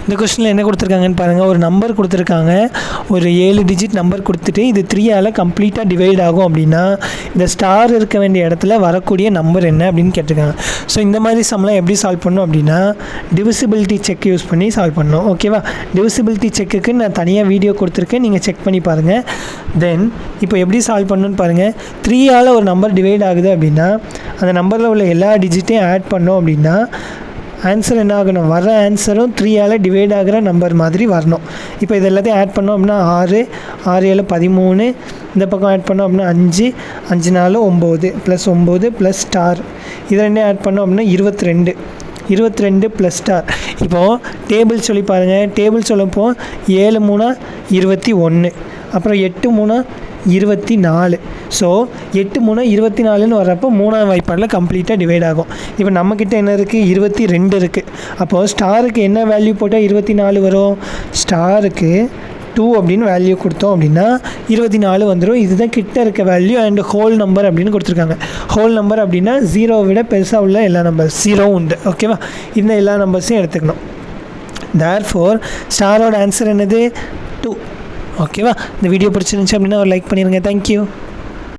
இந்த கொஸ்டினில் என்ன கொடுத்துருக்காங்கன்னு பாருங்கள். ஒரு நம்பர் கொடுத்துருக்காங்க, ஒரு 7 டிஜிட் நம்பர் கொடுத்துட்டு இது 3ஆல் கம்ப்ளீட்டாக டிவைட் ஆகும் அப்படின்னா இந்த ஸ்டார் இருக்க வேண்டிய இடத்துல வரக்கூடிய நம்பர் என்ன அப்படின்னு கேட்டிருக்காங்க. ஸோ இந்த மாதிரி சம்லாம் எப்படி சால்வ் பண்ணணும் அப்படின்னா டிவிசிபிலிட்டி செக் யூஸ் பண்ணி சால்வ் பண்ணணும். ஓகேவா? டிவிசிபிலிட்டி செக்குக்கு நான் தனியாக வீடியோ கொடுத்துருக்கேன், நீங்கள் செக் பண்ணி பாருங்கள். தென் இப்போ எப்படி சால்வ் பண்ணணும்னு பாருங்கள். 3ஆல் ஒரு நம்பர் டிவைட் ஆகுது அப்படின்னா அந்த நம்பரில் உள்ள எல்லா டிஜிட்டையும் ஆட் பண்ணோம் அப்படின்னா ஆன்சர் என்ன ஆகணும்? வர ஆன்சரும் 3ஆல் டிவைட் ஆகிற நம்பர் மாதிரி வரணும். இப்போ இது எல்லாத்தையும் ஆட் பண்ணோம் அப்படின்னா 6, 6 7 13, இந்த பக்கம் ஆட் பண்ணோம் அப்படின்னா 5, 5 4 9 ப்ளஸ் 9 ப்ளஸ் ஸ்டார், இது ரெண்டையும் ஆட் பண்ணோம் அப்படின்னா 22, 22 ப்ளஸ் ஸ்டார். இப்போது டேபிள் சொல்லி பாருங்கள். டேபிள் சொல்லப்போ 7 3 21, அப்புறம் 8 3 24. ஸோ 8 3 24ன்னு வர்றப்போ 3ஆம் வாய்ப்பாடில் கம்ப்ளீட்டாக டிவைட் ஆகும். இப்போ நம்மக்கிட்ட என்ன இருக்குது? 22 இருக்குது. அப்போது ஸ்டாருக்கு என்ன வேல்யூ போட்டால் 24 வரும்? ஸ்டாருக்கு 2 அப்படின்னு வேல்யூ கொடுத்தோம் அப்படின்னா 24 வந்துடும். இதுதான் கிட்ட இருக்க வேல்யூ அண்ட் ஹோல் நம்பர் அப்படின்னு கொடுத்துருக்காங்க. ஹோல் நம்பர் அப்படின்னா 0 விட பெருசாக உள்ள எல்லா நம்பர் 0 உண்டு. ஓகேவா? இந்த எல்லா நம்பர்ஸையும் எடுத்துக்கணும். தேர்ஃபோர் ஸ்டாரோட ஆன்சர் என்னது? 2. ஓகேவா? இந்த வீடியோ பிடிச்சிருந்துச்சு அப்படின்னா ஒரு லைக் பண்ணிடுங்க. தேங்க்யூ.